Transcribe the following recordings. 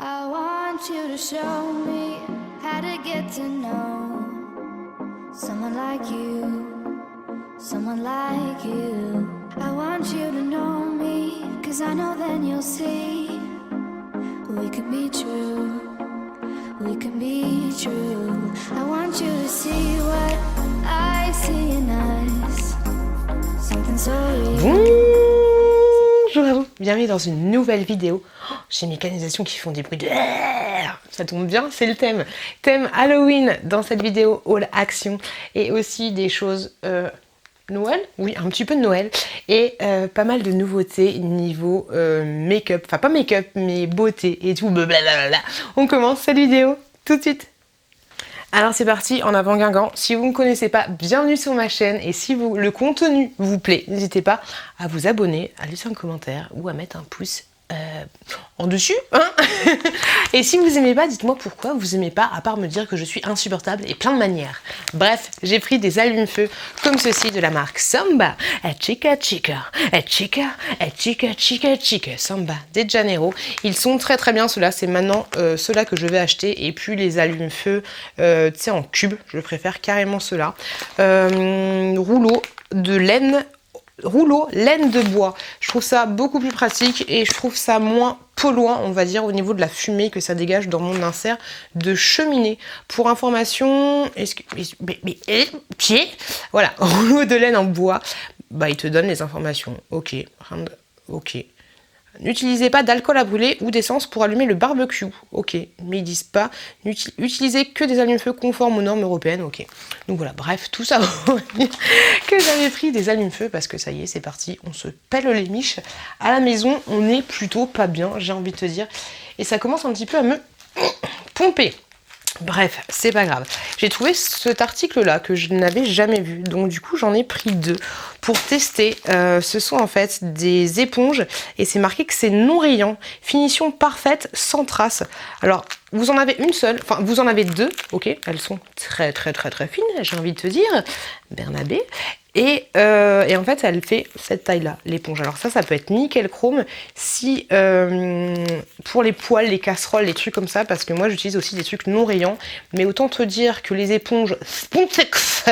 I want you to show me how to get to know someone like you, someone like you. I want you to know me, 'cause I know then you'll see we could be true, we could be true. I want you to see what I see in us, something so real. Bonjour à vous, bienvenue dans une nouvelle vidéo. Oh, j'ai mes canalisations qui font des bruits de air. Ça tombe bien, c'est le thème. Thème Halloween dans cette vidéo Haul Action. Et aussi des choses Noël, oui, un petit peu de Noël. Et pas mal de nouveautés niveau make-up. Enfin pas make-up, mais beauté et tout. Blablabla. On commence cette vidéo tout de suite. Alors c'est parti, en avant Guingamp. Si vous ne me connaissez pas, bienvenue sur ma chaîne. Et si le contenu vous plaît, n'hésitez pas à vous abonner, à laisser un commentaire ou à mettre un pouce en dessus. Hein. Et si vous aimez pas, dites-moi pourquoi vous aimez pas, à part me dire que je suis insupportable et plein de manières. Bref, j'ai pris des allumes-feu comme ceci de la marque Samba. Chica Chica, Chica, Chica Chica Chica, Samba de Janeiro. Ils sont très très bien ceux-là. C'est maintenant ceux-là que je vais acheter. Et puis les allumes-feu, tu sais, en cube. Je préfère carrément ceux-là. Rouleau de laine. Rouleau laine de bois. Je trouve ça beaucoup plus pratique et je trouve ça moins polluant, on va dire, au niveau de la fumée que ça dégage dans mon insert de cheminée. Pour information, voilà, rouleau de laine en bois, bah il te donne les informations. Ok, ok. N'utilisez pas d'alcool à brûler ou d'essence pour allumer le barbecue. Ok, mais ils disent pas. Utilisez que des allumes-feu conformes aux normes européennes. Ok. Donc voilà, bref, tout ça pour dire que j'avais pris des allumes-feu parce que ça y est, c'est parti. On se pèle les miches. À la maison, on est plutôt pas bien, j'ai envie de te dire. Et ça commence un petit peu à me pomper. Bref, c'est pas grave. J'ai trouvé cet article-là que je n'avais jamais vu. Donc du coup, j'en ai pris deux pour tester. Ce sont en fait des éponges et c'est marqué que c'est non rayant. Finition parfaite, sans trace. Alors, vous en avez une seule. Enfin, vous en avez deux. Ok, elles sont très très très très fines, j'ai envie de te dire. Bernabé. Et en fait, elle fait cette taille-là, l'éponge. Alors ça peut être nickel chrome si pour les poêles, les casseroles, les trucs comme ça, parce que moi j'utilise aussi des trucs non rayants. Mais autant te dire que les éponges Spontex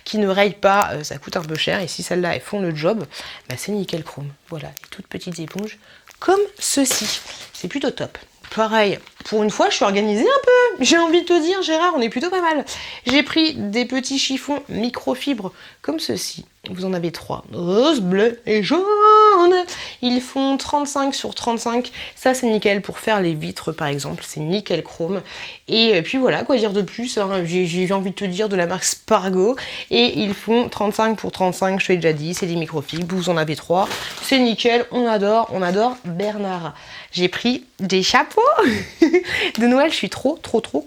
qui ne rayent pas, ça coûte un peu cher. Et si celles-là, elles font le job, bah, c'est nickel chrome. Voilà, les toutes petites éponges comme ceci. C'est plutôt top. Pareil, pour une fois, je suis organisée un peu. J'ai envie de te dire, Gérard, on est plutôt pas mal. J'ai pris des petits chiffons microfibres comme ceci. Vous en avez trois. Rose, bleu et jaune. Ils font 35 sur 35. Ça, c'est nickel pour faire les vitres, par exemple. C'est nickel chrome. Et puis voilà, quoi dire de plus, hein. J'ai envie de te dire de la marque Spargo. Et ils font 35 pour 35, je te l'ai déjà dit. C'est des microfibres. Vous en avez trois. C'est nickel. On adore Bernard. J'ai pris des chapeaux de Noël. Je suis trop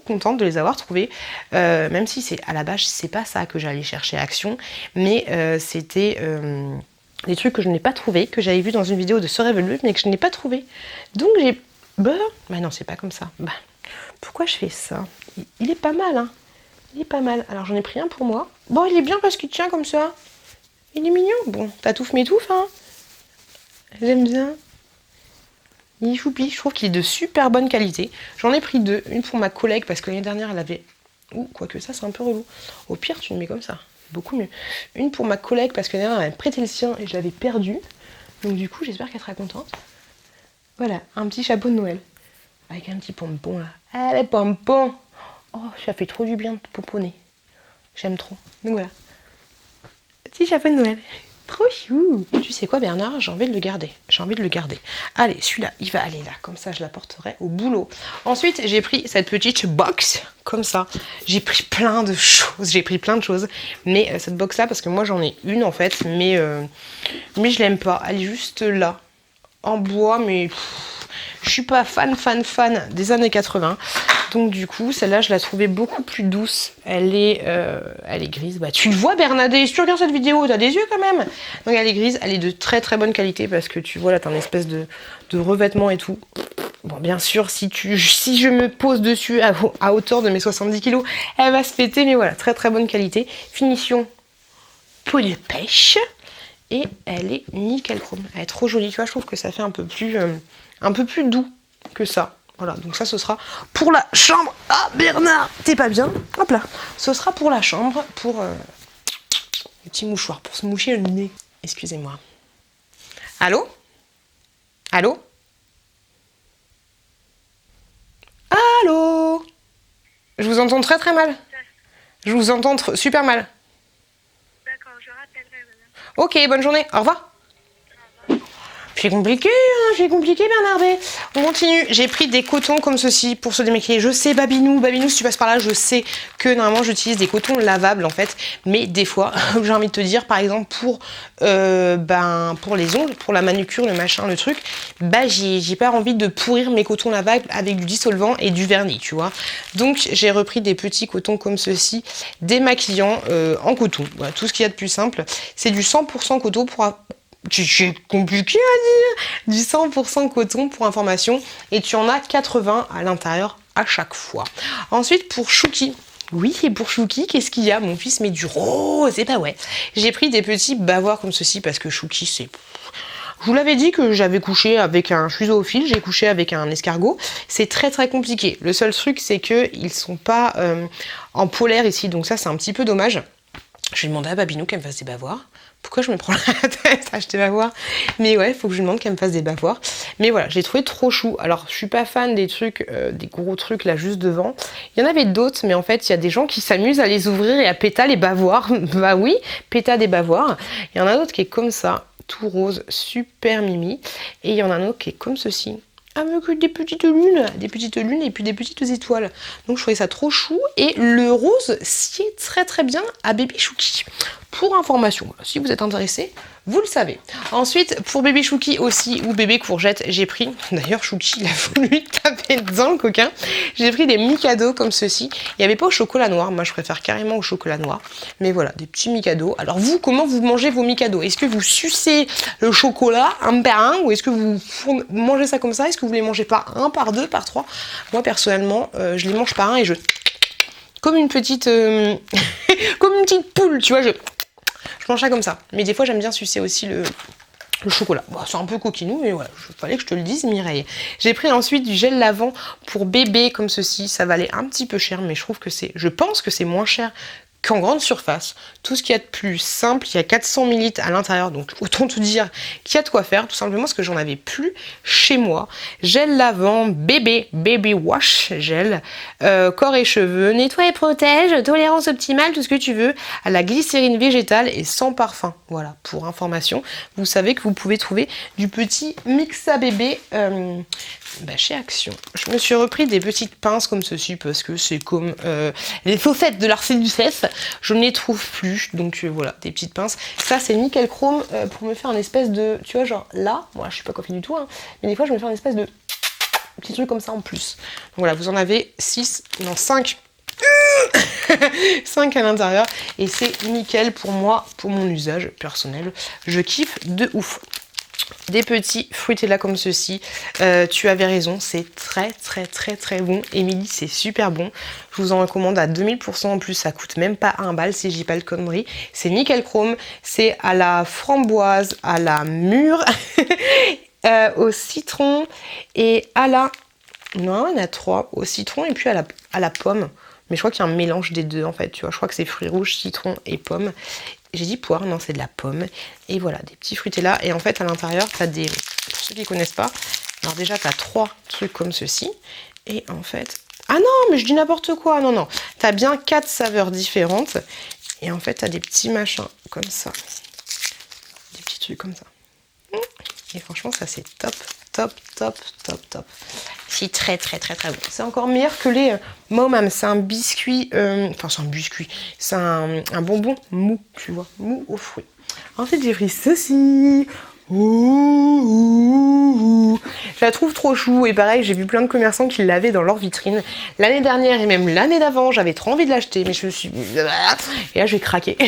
contente de les avoir trouvés. Même si c'est à la base, c'est pas ça que j'allais chercher à Action. Mais c'était des trucs que je n'ai pas trouvé, que j'avais vu dans une vidéo de Sœur Evelue, mais que je n'ai pas trouvé. Donc j'ai... Bah non, c'est pas comme ça. Bah, pourquoi je fais ça? Il est pas mal, hein. Il est pas mal. Alors j'en ai pris un pour moi. Bon, il est bien parce qu'il tient comme ça. Il est mignon. Bon, t'atouffe m'étouffe, hein. J'aime bien. Il est choupi. Je trouve qu'il est de super bonne qualité. J'en ai pris deux. Une pour ma collègue parce que l'année dernière, elle avait... Ouh, quoique ça, c'est un peu relou. Au pire, tu le mets comme ça. Beaucoup mieux. Une pour ma collègue parce que l'année dernière, elle avait prêté le sien et je l'avais perdu. Donc du coup, j'espère qu'elle sera contente. Voilà, un petit chapeau de Noël. Avec un petit pompon là. Allez, pompon! Oh, ça fait trop du bien de pomponner. J'aime trop. Donc voilà. Petit chapeau de Noël. Trop chou. Tu sais quoi, Bernard? J'ai envie de le garder. Allez, celui-là, il va aller là. Comme ça, je l'apporterai au boulot. Ensuite, j'ai pris cette petite box. Comme ça. J'ai pris plein de choses. Mais cette box-là, parce que moi, j'en ai une, en fait. Mais je l'aime pas. Elle est juste là. En bois, mais... je suis pas fan des années 80. Donc du coup, celle-là, je la trouvais beaucoup plus douce. Elle est grise. Bah, tu le vois, Bernadette, si tu regardes cette vidéo, t'as des yeux quand même. Donc elle est grise, elle est de très très bonne qualité parce que tu vois, là, t'as une espèce de revêtement et tout. Bon, bien sûr, si je me pose dessus à hauteur de mes 70 kg, elle va se péter. Mais voilà, très très bonne qualité. Finition peau de pêche. Et elle est nickel chrome. Elle est trop jolie, tu vois, je trouve que ça fait un peu plus doux que ça. Voilà, donc ça, ce sera pour la chambre. Ah, Bernard, t'es pas bien? Hop là. Ce sera pour la chambre, pour le petit mouchoir, pour se moucher le nez. Excusez-moi. Allô? Allô? Allô? Je vous entends très très mal. Je vous entends super mal. D'accord, je rappellerai, madame. Ok, bonne journée. Au revoir. C'est compliqué, hein, c'est compliqué, Bernard B. On continue. J'ai pris des cotons comme ceci pour se démaquiller. Je sais, Babinou, si tu passes par là, je sais que normalement j'utilise des cotons lavables en fait. Mais des fois, j'ai envie de te dire, par exemple, pour les ongles, pour la manucure, le machin, le truc, j'ai pas envie de pourrir mes cotons lavables avec du dissolvant et du vernis, tu vois. Donc j'ai repris des petits cotons comme ceci, démaquillants en coton. Voilà, tout ce qu'il y a de plus simple. C'est du 100% coton pour... C'est compliqué à dire. Du 100% coton pour information. Et tu en as 80 à l'intérieur à chaque fois. Ensuite, pour Chouki. Oui, et pour Chouki, qu'est-ce qu'il y a? Mon fils met du rose. Et bah ouais. J'ai pris des petits bavoirs comme ceci parce que Chouki, c'est... Je vous l'avais dit que j'avais couché avec un... Je suis zoophile, j'ai couché avec un escargot. C'est très très compliqué. Le seul truc, c'est qu'ils sont pas en polaire ici. Donc ça, c'est un petit peu dommage. Je vais demander à Babinou qu'elle me fasse des bavoirs. Pourquoi je me prends la tête à acheter bavoirs? Mais ouais, faut que je lui demande qu'elle me fasse des bavoirs. Mais voilà, j'ai trouvé trop chou. Alors, je suis pas fan des trucs, des gros trucs là juste devant. Il y en avait d'autres, mais en fait, il y a des gens qui s'amusent à les ouvrir et à péter les bavoirs. Bah oui, péter des bavoirs. Il y en a d'autres qui est comme ça, tout rose, super mimi. Et il y en a un autre qui est comme ceci. Avec des petites lunes et puis des petites étoiles. Donc je trouvais ça trop chou. Et le rose sied très très bien à Bébé Chouki. Pour information, voilà, si vous êtes intéressé, vous le savez. Ensuite, pour Bébé Chouki aussi, ou Bébé Courgette, j'ai pris, d'ailleurs Chouki, il a voulu taper dedans le coquin, j'ai pris des Mikado comme ceci. Il n'y avait pas au chocolat noir, moi je préfère carrément au chocolat noir. Mais voilà, des petits Mikado. Alors vous, comment vous mangez vos Mikado? Est-ce que vous sucez le chocolat un par un, ou est-ce que vous mangez ça comme ça? Est-ce que vous les mangez par un, par deux, par trois? Moi personnellement, je les mange par un et je... Comme une petite... comme une petite poule, tu vois, je mange ça comme ça. Mais des fois, j'aime bien sucer aussi le chocolat. Bon, c'est un peu coquinou, mais voilà, il fallait que je te le dise, Mireille. J'ai pris ensuite du gel lavant pour bébé comme ceci. Ça valait un petit peu cher, mais je trouve que c'est... Je pense que c'est moins cher qu'en grande surface. Tout ce qu'il y a de plus simple, il y a 400 ml à l'intérieur, donc autant te dire qu'il y a de quoi faire, tout simplement parce que j'en avais plus chez moi. Gel lavant, baby wash gel, corps et cheveux, nettoie et protège, tolérance optimale, tout ce que tu veux, à la glycérine végétale et sans parfum. Voilà, pour information, vous savez que vous pouvez trouver du petit mix à bébé chez Action. Je me suis repris des petites pinces comme ceci parce que c'est comme les faussettes de l'Arsène Ducesse. Je ne les trouve plus, donc voilà, des petites pinces. Ça, c'est nickel chrome pour me faire un espèce de... Tu vois, genre là, moi je suis pas coiffée du tout, hein, mais des fois je me fais un espèce de petit truc comme ça en plus. Donc voilà, vous en avez 5 5 à l'intérieur et c'est nickel pour moi, pour mon usage personnel. Je kiffe de ouf. Des petits fruitella comme ceci, tu avais raison, c'est très très très très bon. Émilie, c'est super bon, je vous en recommande à 2000% en plus, ça coûte même pas 1 balle si je dis pas de conneries. C'est nickel chrome, c'est à la framboise, à la mûre, au citron et à la... Non, il y en a 3, au citron et puis à la pomme. Mais je crois qu'il y a un mélange des deux en fait, tu vois, je crois que c'est fruits rouges, citron et pomme. J'ai dit poire, non c'est de la pomme. Et voilà, des petits fruitella. Et en fait à l'intérieur, t'as des... Pour ceux qui connaissent pas, alors déjà t'as 3 trucs comme ceci. Et en fait... Ah non, mais je dis n'importe quoi, non. T'as bien 4 saveurs différentes. Et en fait t'as des petits machins comme ça. Des petits trucs comme ça. Et franchement ça c'est top. C'est très bon. C'est encore meilleur que les Momam. C'est un biscuit, c'est un biscuit. C'est un bonbon mou, tu vois, mou aux fruits. Ensuite j'ai pris ceci. Je la trouve trop chou et pareil, j'ai vu plein de commerçants qui l'avaient dans leur vitrine l'année dernière et même l'année d'avant. J'avais trop envie de l'acheter, mais je me suis... Et là j'ai craqué.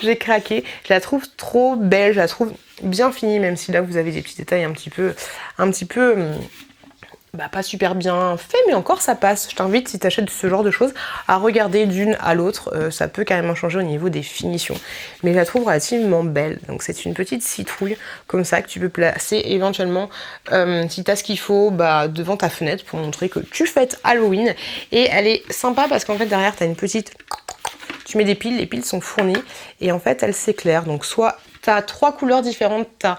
J'ai craqué. Je la trouve trop belle, je la trouve bien finie, même si là vous avez des petits détails un petit peu pas super bien fait, mais encore ça passe. Je t'invite, si tu achètes ce genre de choses, à regarder d'une à l'autre. Ça peut carrément changer au niveau des finitions. Mais je la trouve relativement belle. Donc c'est une petite citrouille comme ça que tu peux placer éventuellement si tu as ce qu'il faut devant ta fenêtre pour montrer que tu fêtes Halloween. Et elle est sympa parce qu'en fait derrière tu as une petite... Tu mets des piles, les piles sont fournies et en fait elles s'éclairent. Donc soit tu as 3 couleurs différentes, t'as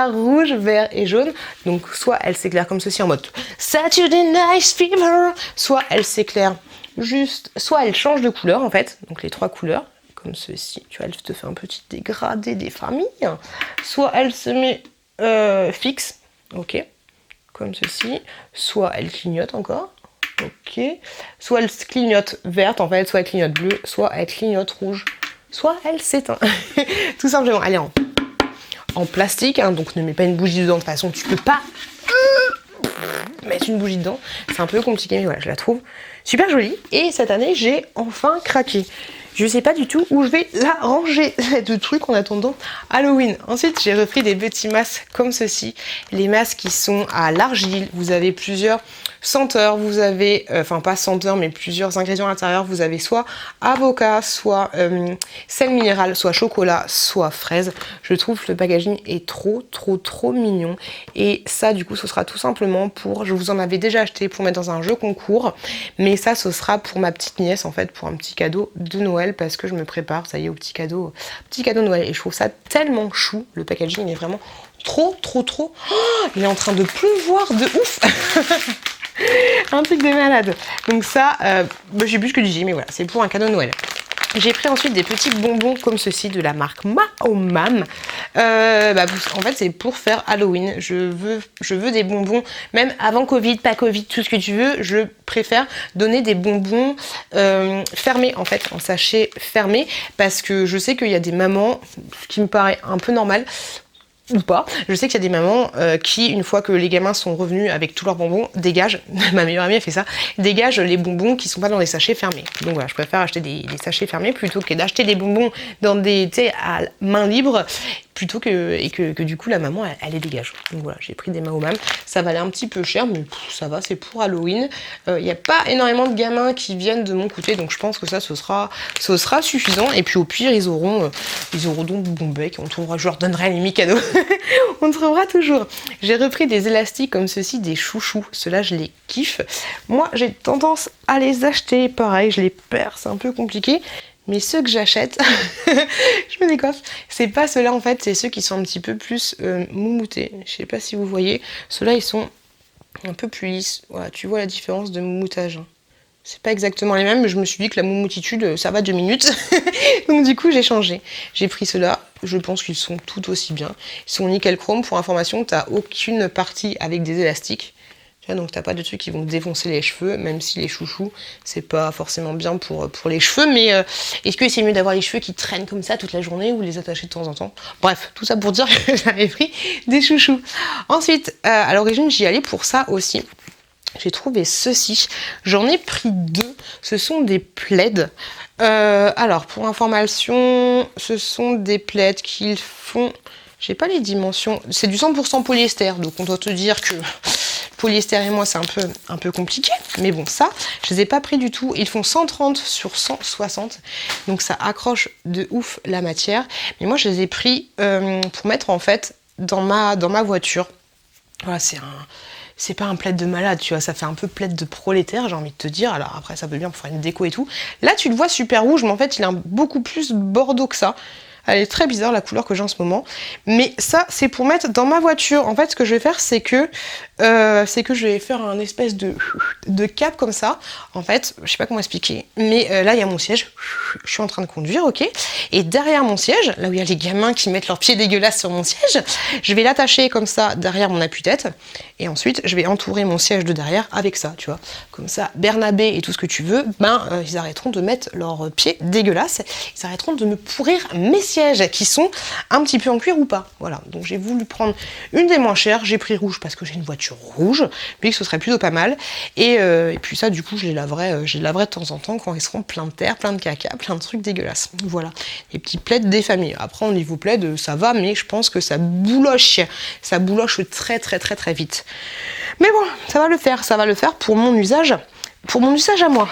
rouge, vert et jaune. Donc soit elle s'éclaire comme ceci en mode Saturday Night Fever, soit elle s'éclaire juste, soit elle change de couleur en fait. Donc les 3 couleurs comme ceci, tu vois, elle te fait un petit dégradé des familles. Soit elle se met fixe, ok, comme ceci. Soit elle clignote encore, ok. Soit elle clignote verte en fait, soit elle clignote bleue, soit elle clignote rouge, soit elle s'éteint. Tout simplement. Allez, en plastique, hein, donc ne mets pas une bougie dedans, de toute façon tu peux pas mettre une bougie dedans, c'est un peu compliqué, mais voilà, je la trouve super jolie. Et cette année j'ai enfin craqué. Je sais pas du tout où je vais la ranger, de trucs en attendant Halloween. Ensuite j'ai repris des petits masques comme ceci, les masques qui sont à l'argile. Vous avez plusieurs senteurs, vous avez, enfin pas senteurs mais plusieurs ingrédients à l'intérieur. Vous avez soit avocat, soit sel minéral, soit chocolat, soit fraise. Je trouve que le packaging est trop mignon. Et ça du coup ce sera tout simplement pour, je vous en avais déjà acheté pour mettre dans un jeu concours, mais ça ce sera pour ma petite nièce en fait, pour un petit cadeau de Noël, parce que je me prépare, ça y est, au petit cadeau Noël. Et je trouve ça tellement chou, le packaging est vraiment trop. Oh, il est en train de pleuvoir de ouf. Un truc de malade. Donc ça, j'ai plus ce que je dis, mais voilà, c'est pour un cadeau de Noël. J'ai pris ensuite des petits bonbons comme ceci de la marque Mahomam. En fait, c'est pour faire Halloween. Je veux des bonbons, même avant Covid, pas Covid, tout ce que tu veux. Je préfère donner des bonbons fermés, en fait, en sachet fermé, parce que je sais qu'il y a des mamans, ce qui me paraît un peu normal, ou pas. Je sais qu'il y a des mamans qui, une fois que les gamins sont revenus avec tous leurs bonbons, dégagent, ma meilleure amie a fait ça, dégagent les bonbons qui sont pas dans des sachets fermés. Donc voilà, je préfère acheter des sachets fermés plutôt que d'acheter des bonbons dans des, tu sais, à main libre, plutôt que du coup la maman elle les dégage. Donc voilà, j'ai pris des Mahomam. Ça valait un petit peu cher, mais ça va, c'est pour Halloween. Il n'y a pas énormément de gamins qui viennent de mon côté, donc je pense que ça ce sera suffisant. Et puis au pire ils auront donc bon bec, on trouvera, je leur donnerai un limite cadeau. On trouvera toujours. J'ai repris des élastiques comme ceci, des chouchous. Ceux-là je les kiffe. Moi j'ai tendance à les acheter, pareil, je les perds, c'est un peu compliqué. Mais ceux que j'achète, je me décoiffe, c'est pas ceux-là en fait, c'est ceux qui sont un petit peu plus moumoutés. Je sais pas si vous voyez, ceux-là ils sont un peu plus lisses. Voilà, tu vois la différence de moumoutage. C'est pas exactement les mêmes, mais je me suis dit que la moumoutitude, ça va 2 minutes. Donc du coup j'ai changé. J'ai pris ceux-là, je pense qu'ils sont tout aussi bien. Ils sont nickel chrome, pour information, t'as aucune partie avec des élastiques. Donc t'as pas de trucs qui vont te défoncer les cheveux, même si les chouchous c'est pas forcément bien pour les cheveux, mais est-ce que c'est mieux d'avoir les cheveux qui traînent comme ça toute la journée ou les attacher de temps en temps? Bref, tout ça pour dire que j'avais pris des chouchous. Ensuite, à l'origine j'y allais pour ça aussi. J'ai trouvé ceci, j'en ai pris 2, ce sont des plaids. Alors pour information, ce sont des plaids qu'ils font, j'ai pas les dimensions, c'est du 100% polyester, donc on doit te dire que polyester et moi c'est un peu compliqué, mais bon ça je les ai pas pris du tout. Ils font 130 sur 160, donc ça accroche de ouf la matière, mais moi je les ai pris pour mettre en fait dans ma voiture. Voilà, c'est pas un plaid de malade, tu vois, ça fait un peu plaid de prolétaire, j'ai envie de te dire. Alors après ça peut bien pour faire une déco et tout. Là tu le vois super rouge, mais en fait il est beaucoup plus bordeaux que ça. Elle est très bizarre la couleur que j'ai en ce moment. Mais ça, c'est pour mettre dans ma voiture. En fait, ce que je vais faire, c'est que je vais faire un espèce de cap comme ça. En fait, je sais pas comment expliquer. Mais là, il y a mon siège. Je suis en train de conduire, ok. Et derrière mon siège, là où il y a les gamins qui mettent leurs pieds dégueulasses sur mon siège, je vais l'attacher comme ça derrière mon appuie-tête. Et ensuite, je vais entourer mon siège de derrière avec ça, tu vois. Comme ça, Bernabé et tout ce que tu veux, ils arrêteront de mettre leurs pieds dégueulasses. Ils arrêteront de me pourrir mes sièges. sièges qui sont un petit peu en cuir ou pas. Voilà, donc j'ai voulu prendre une des moins chères. J'ai pris rouge parce que j'ai une voiture rouge, puis que ce serait plutôt pas mal. Et puis ça, du coup, je les laverai de temps en temps quand ils seront pleins de terre, plein de caca, plein de trucs dégueulasses. Voilà, les petits plaids des familles. Après, au niveau plaid, ça va, mais je pense que ça bouloche très très très très vite. Mais bon, ça va le faire pour mon usage à moi.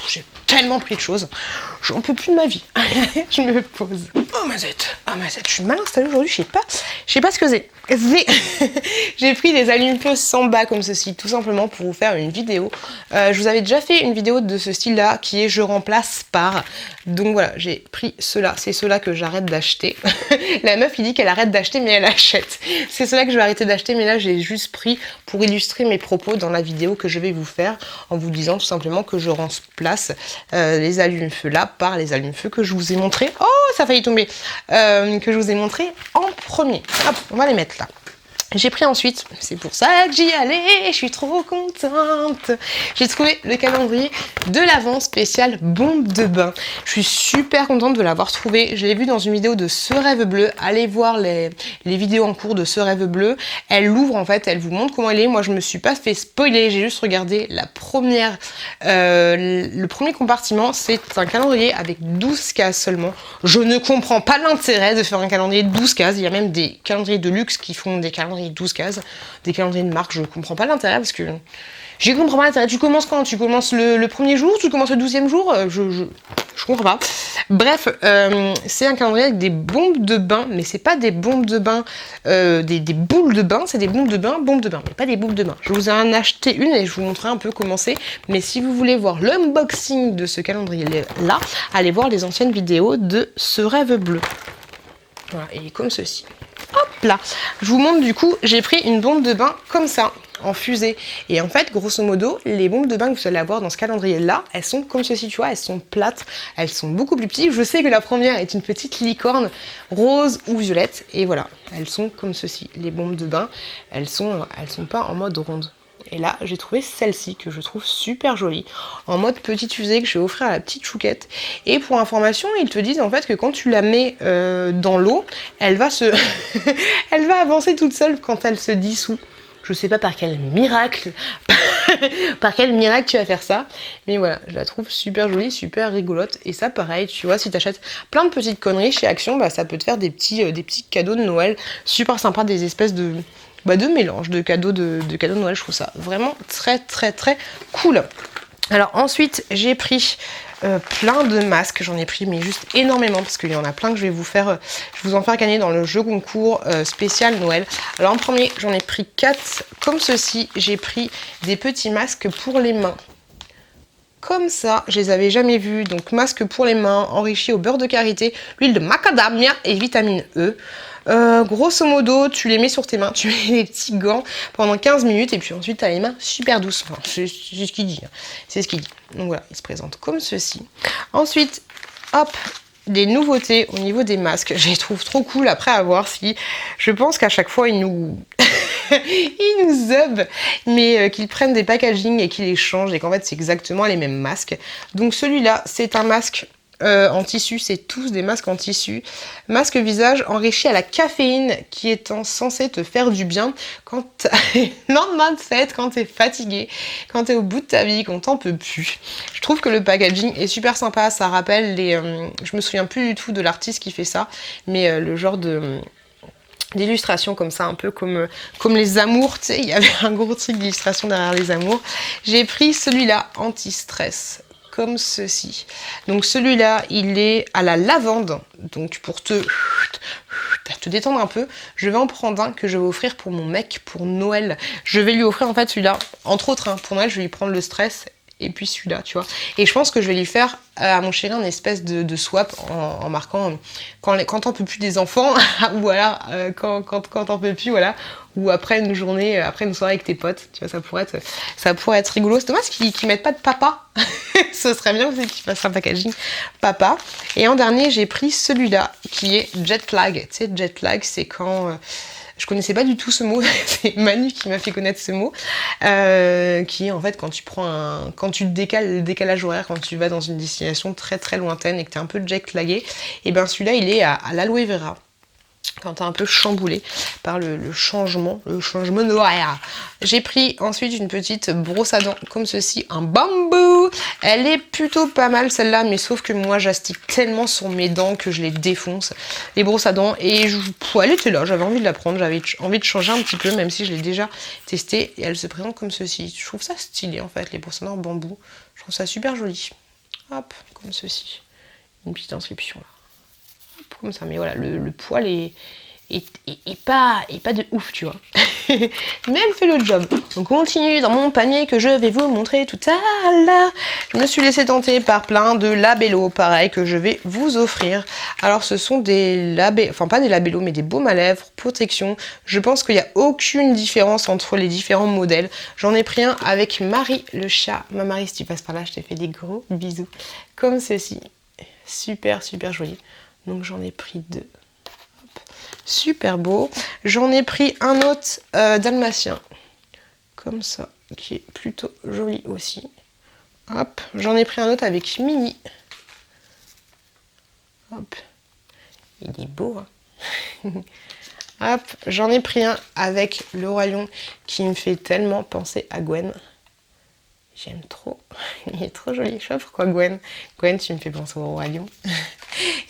J'ai tellement pris de choses, j'en peux plus de ma vie. Je me pose. Oh mazette, je suis mal installée aujourd'hui, je sais pas ce que c'est. J'ai pris des allume-feu sans bas comme ceci, tout simplement pour vous faire une vidéo. Je vous avais déjà fait une vidéo de ce style-là qui est je remplace par. Donc voilà, j'ai pris ceux-là, c'est ceux-là que j'arrête d'acheter. La meuf il dit qu'elle arrête d'acheter mais elle achète. C'est ceux-là que je vais arrêter d'acheter, mais là j'ai juste pris pour illustrer mes propos dans la vidéo que je vais vous faire en vous disant tout simplement que je remplace les allume-feu là par les allume-feu que je vous ai montré. Oh, ça a failli tomber. Que je vous ai montré en premier. Hop, on va les mettre là. J'ai pris ensuite, c'est pour ça que j'y allais, je suis trop contente. J'ai trouvé le calendrier de l'Avent spécial bombe de bain. Je suis super contente de l'avoir trouvé. Je l'ai vu dans une vidéo de Ce Rêve Bleu. Allez voir les vidéos en cours de Ce Rêve Bleu. Elle l'ouvre en fait, elle vous montre comment elle est. Moi je me suis pas fait spoiler, j'ai juste regardé la première, le premier compartiment. C'est un calendrier avec 12 cases seulement. Je ne comprends pas l'intérêt de faire un calendrier de 12 cases. Il y a même des calendriers de luxe qui font des calendriers 12 cases, des calendriers de marque, je comprends pas l'intérêt parce que je comprends pas l'intérêt. Tu commences quand? Tu commences le premier jour? Tu commences le 12e jour? Je comprends pas. Bref, c'est un calendrier avec des bombes de bain, mais c'est pas des bombes de bain, des boules de bain, c'est des bombes de bain, mais pas des boules de bain. Je vous en ai acheté une et je vous montrerai un peu comment c'est, mais si vous voulez voir l'unboxing de ce calendrier-là, allez voir les anciennes vidéos de Ce Rêve Bleu. Voilà, il est comme ceci. Hop là, je vous montre du coup, j'ai pris une bombe de bain comme ça, en fusée. Et en fait, grosso modo, les bombes de bain que vous allez avoir dans ce calendrier-là, elles sont comme ceci, tu vois, elles sont plates, elles sont beaucoup plus petites. Je sais que la première est une petite licorne rose ou violette, et voilà, elles sont comme ceci. Les bombes de bain, elles sont pas en mode ronde. Et là, j'ai trouvé celle-ci que je trouve super jolie, en mode petite fusée que je vais offrir à la petite chouquette. Et pour information, ils te disent en fait que quand tu la mets dans l'eau, elle va elle va avancer toute seule quand elle se dissout. Je sais pas par quel miracle, tu vas faire ça, mais voilà, je la trouve super jolie, super rigolote. Et ça, pareil, tu vois, si t'achètes plein de petites conneries chez Action, bah ça peut te faire des petits cadeaux de Noël super sympas, des espèces de mélange de cadeaux de Noël. Je trouve ça vraiment très très très cool. Alors ensuite j'ai pris plein de masques, j'en ai pris mais juste énormément parce qu'il y en a plein que je vais vous en faire gagner dans le jeu concours spécial Noël. Alors en premier j'en ai pris 4 comme ceci, j'ai pris des petits masques pour les mains. Comme ça, je les avais jamais vus, donc masque pour les mains, enrichi au beurre de karité, l'huile de macadamia et vitamine E. Grosso modo, tu les mets sur tes mains, tu mets des petits gants pendant 15 minutes et puis ensuite tu as les mains super douces. Enfin, c'est ce qu'il dit. C'est ce qu'il dit. Donc voilà, il se présente comme ceci. Ensuite, hop, des nouveautés au niveau des masques. Je les trouve trop cool après à voir si... Je pense qu'à chaque fois, ils nous... ils nous zub, mais qu'ils prennent des packaging et qu'ils les changent et qu'en fait, c'est exactement les mêmes masques. Donc celui-là, c'est un masque... en tissu, c'est tous des masques en tissu. Masque visage enrichi à la caféine qui est censé te faire du bien quand t'es lendemain de fête, quand t'es fatigué, quand t'es au bout de ta vie, quand t'en peux plus. Je trouve que le packaging est super sympa, ça rappelle je me souviens plus du tout de l'artiste qui fait ça, mais le genre d'illustration comme ça, un peu comme les amours, tu sais, il y avait un gros truc d'illustration derrière les amours. J'ai pris celui-là, anti-stress. Comme ceci. Donc celui-là, il est à la lavande. Donc pour te détendre un peu, je vais en prendre un que je vais offrir pour mon mec pour Noël. Je vais lui offrir en fait celui-là. Entre autres, pour Noël, je vais lui prendre le stress et puis celui-là, tu vois. Et je pense que je vais lui faire à mon chéri une espèce de swap en marquant quand t'en peux plus des enfants, ou alors quand t'en peux plus, voilà. Ou après une journée, après une soirée avec tes potes, tu vois, ça pourrait être rigolo. C'est dommage qu'ils mettent pas de papa. Ce serait bien aussi qu'ils fassent un packaging papa. Et en dernier, j'ai pris celui-là qui est jet lag. Tu sais, jet lag, c'est quand Je connaissais pas du tout ce mot, c'est Manu qui m'a fait connaître ce mot, qui est en fait quand tu prends quand tu décales le décalage horaire, quand tu vas dans une destination très très lointaine et que tu es un peu jet-lagué, et ben celui-là il est à l'aloe vera. Quand t'es un peu chamboulé par le changement d'horaire. J'ai pris ensuite une petite brosse à dents comme ceci, un bambou. Elle est plutôt pas mal celle-là, mais sauf que moi j'astique tellement sur mes dents que je les défonce, les brosses à dents, et elle était là, j'avais envie de la prendre, j'avais envie de changer un petit peu, même si je l'ai déjà testée, et elle se présente comme ceci. Je trouve ça stylé en fait, les brosses à dents en bambou. Je trouve ça super joli. Hop, comme ceci. Une petite inscription là. Comme ça, mais voilà, le poil est pas de ouf, tu vois. Mais elle fait le job. On continue dans mon panier que je vais vous montrer tout à l'heure. Je me suis laissée tenter par plein de labellos, pareil, que je vais vous offrir. Alors, ce sont des labellos, enfin pas des labellos, mais des baumes à lèvres, protection. Je pense qu'il n'y a aucune différence entre les différents modèles. J'en ai pris un avec Marie le chat. Ma Marie, si tu passes par là, je te fais des gros bisous. Comme ceci. Super, super joli. Donc j'en ai pris 2. Hop. Super beau. J'en ai pris un autre dalmatien. Comme ça. Qui est plutôt joli aussi. Hop. J'en ai pris un autre avec Mini. Hop. Il est beau. Hein. Hop. J'en ai pris un avec le Roi Lion qui me fait tellement penser à Gwen. J'aime trop. Il est trop joli. Je sais pas pourquoi Gwen. Gwen, tu me fais penser au Roi Lion.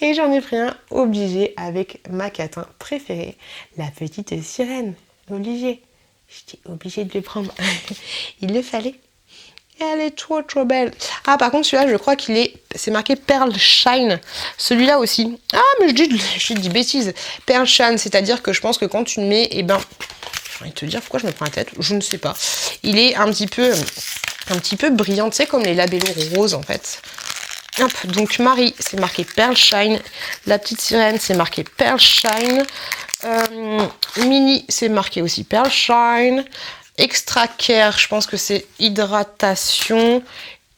Et j'en ai pris un obligé avec ma catin préférée, la petite sirène. Obligé. J'étais obligée de le prendre. Il le fallait. Et elle est trop trop belle. Ah, par contre, celui-là, je crois c'est marqué Pearl Shine. Celui-là aussi. Ah, mais je dis bêtises. Pearl Shine, c'est-à-dire que je pense que quand tu le mets, eh ben, j'ai envie de te dire pourquoi je me prends la tête. Je ne sais pas. Il est un petit peu brillant, tu sais, comme les labellos roses en fait. Hop, donc Marie, c'est marqué Pearl Shine. La petite sirène, c'est marqué Pearl Shine. Mini, c'est marqué aussi Pearl Shine. Extra Care, je pense que c'est hydratation.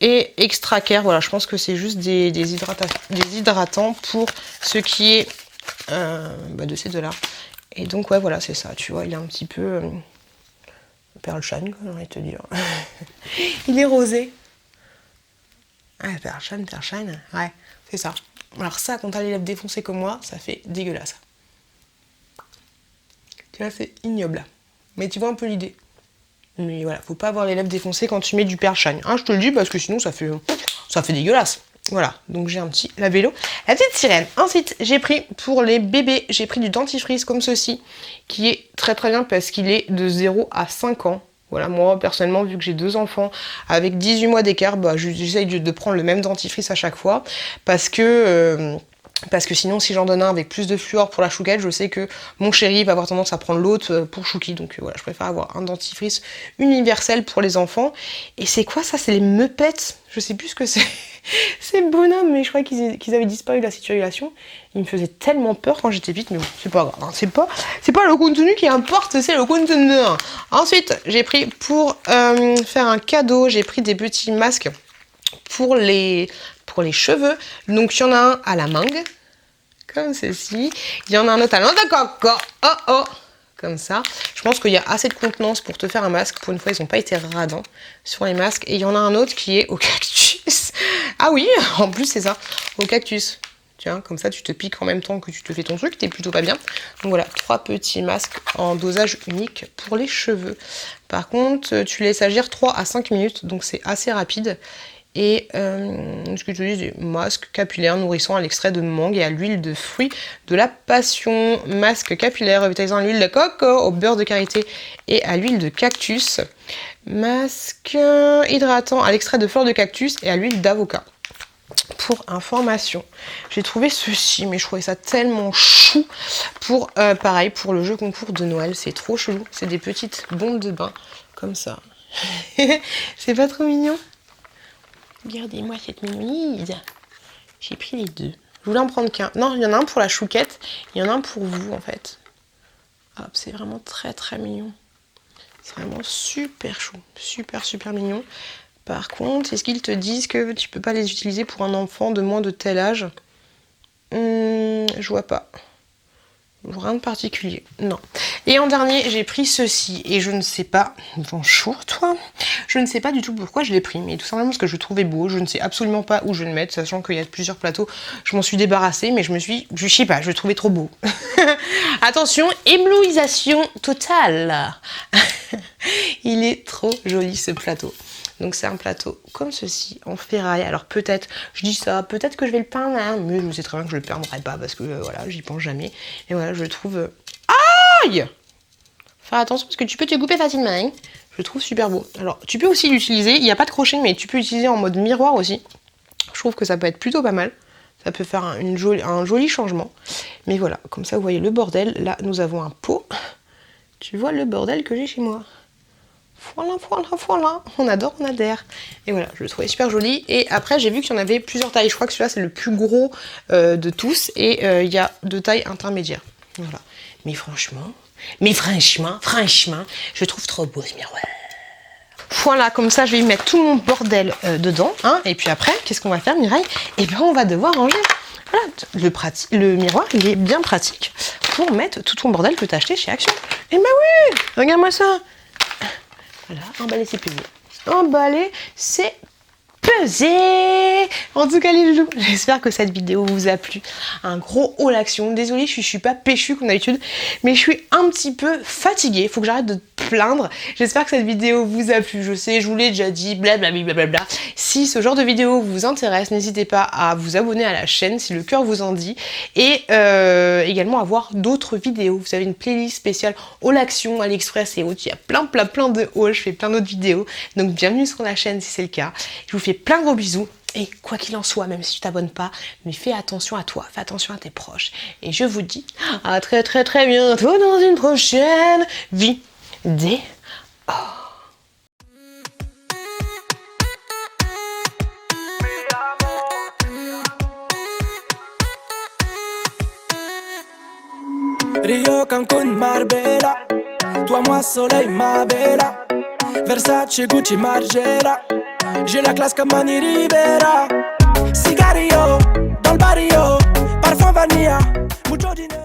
Et Extra Care, voilà, je pense que c'est juste des hydratants pour ce qui est de ces deux-là. Et donc, ouais, voilà, c'est ça, tu vois, il est un petit peu Pearl Shine, j'ai envie de te dire. Il est rosé. Ah, Pearl Shine, ouais, c'est ça. Alors ça, quand t'as les lèvres défoncées comme moi, ça fait dégueulasse. Tu vois, c'est ignoble. Mais tu vois un peu l'idée. Mais voilà, faut pas avoir les lèvres défoncées quand tu mets du Pearl Shine. Hein, je te le dis parce que sinon ça fait dégueulasse. Voilà, donc j'ai un petit labello. La petite sirène. Ensuite, j'ai pris pour les bébés, j'ai pris du dentifrice comme ceci, qui est très très bien parce qu'il est de 0 à 5 ans. Voilà, moi personnellement, vu que j'ai 2 enfants avec 18 mois d'écart, bah, j'essaye de prendre le même dentifrice à chaque fois parce que sinon, si j'en donne un avec plus de fluor pour la chouquette, je sais que mon chéri va avoir tendance à prendre l'autre pour chouki. Donc voilà, je préfère avoir un dentifrice universel pour les enfants. Et c'est quoi ça? C'est les Muppets? Je sais plus ce que c'est. C'est bonhomme, mais je crois qu'ils avaient disparu de la circulation. Ils me faisaient tellement peur quand j'étais petite, mais bon, c'est pas grave. Hein. C'est pas le contenu qui importe, c'est le conteneur. Ensuite, j'ai pris pour faire un cadeau, j'ai pris des petits masques pour les cheveux. Donc il y en a un à la mangue, comme ceci. Il y en a un autre à l'eau de coco, comme ça. Je pense qu'il y a assez de contenance pour te faire un masque. Pour une fois, ils n'ont pas été radins sur les masques. Et il y en a un autre qui est au cactus. Ah oui, en plus c'est ça, au cactus. Tiens, comme ça tu te piques en même temps que tu te fais ton truc, t'es plutôt pas bien. Donc voilà, 3 petits masques en dosage unique pour les cheveux. Par contre, tu laisses agir 3 à 5 minutes, donc c'est assez rapide. Et ce que je te dis, des masques capillaires nourrissants à l'extrait de mangue et à l'huile de fruits de la passion. Masque capillaire revitalisant à l'huile de coco, au beurre de karité et à l'huile de cactus. Masque hydratant à l'extrait de fleurs de cactus et à l'huile d'avocat. Pour information, j'ai trouvé ceci, mais je trouvais ça tellement chou pour, pareil, pour le jeu concours de Noël. C'est trop chelou. C'est des petites bombes de bain, comme ça. C'est pas trop mignon? Regardez-moi cette mignonise. J'ai pris les 2. Je voulais en prendre qu'un. Non, il y en a un pour la chouquette. Il y en a un pour vous, en fait. Hop, c'est vraiment très, très mignon. C'est vraiment super chou. Super, super mignon. Par contre, est-ce qu'ils te disent que tu peux pas les utiliser pour un enfant de moins de tel âge? Je vois pas. Rien de particulier, non. Et en dernier, j'ai pris ceci, et je ne sais pas, bonjour toi, je ne sais pas du tout pourquoi je l'ai pris, mais tout simplement parce que je le trouvais beau, je ne sais absolument pas où je vais le mettre, sachant qu'il y a plusieurs plateaux, je m'en suis débarrassée, mais je sais pas, je le trouvais trop beau. Attention, éblouisation totale. Il est trop joli ce plateau. Donc c'est un plateau comme ceci, en ferraille. Alors peut-être, je dis ça, peut-être que je vais le peindre, hein, mais je sais très bien que je le peindrai pas parce que voilà, j'y pense jamais. Et voilà, je le trouve... Aïe! Faire attention parce que tu peux te couper facilement. Hein. Je le trouve super beau. Alors tu peux aussi l'utiliser, il n'y a pas de crochet, mais tu peux l'utiliser en mode miroir aussi. Je trouve que ça peut être plutôt pas mal. Ça peut faire un joli changement. Mais voilà, comme ça vous voyez le bordel. Là, nous avons un pot. Tu vois le bordel que j'ai chez moi. Voilà, voilà, voilà, on adore, on adhère. Et voilà, je le trouvais super joli. Et après, j'ai vu qu'il y en avait plusieurs tailles. Je crois que celui-là, c'est le plus gros de tous. Et il y a de taille intermédiaire. Voilà. Mais franchement, je trouve trop beau ce miroir. Voilà, comme ça, je vais y mettre tout mon bordel dedans. Hein. Et puis après, qu'est-ce qu'on va faire, Mireille? Eh bien, on va devoir ranger. Voilà, le miroir, il est bien pratique pour mettre tout ton bordel que tu as acheté chez Action. Eh ben oui, regarde-moi ça. Voilà, emballer, c'est pesé. Emballer, c'est pesé. En tout cas, les loulous, j'espère que cette vidéo vous a plu. Un gros haul action. Désolée, je suis pas péchue comme d'habitude, mais je suis un petit peu fatiguée. Faut que j'arrête de te plaindre. J'espère que cette vidéo vous a plu. Je sais, je vous l'ai déjà dit, blablabla. Si ce genre de vidéo vous intéresse, n'hésitez pas à vous abonner à la chaîne si le cœur vous en dit. Et également à voir d'autres vidéos. Vous avez une playlist spéciale haul action, AliExpress et autres. Il y a plein de hauls. Je fais plein d'autres vidéos. Donc bienvenue sur la chaîne si c'est le cas. Je vous fais plein de gros bisous. Et quoi qu'il en soit, même si tu t'abonnes pas, mais fais attention à toi, fais attention à tes proches. Et je vous dis à très bientôt dans une prochaine vidéo. Rio, Cancun, Marbella. Toi, moi, soleil, ma bella. Versace, Gucci, Margiela. J'ai la classe comme Manny Rivera. Cigarillo, dans le barrio. Parfum vanilla, mucho dinero.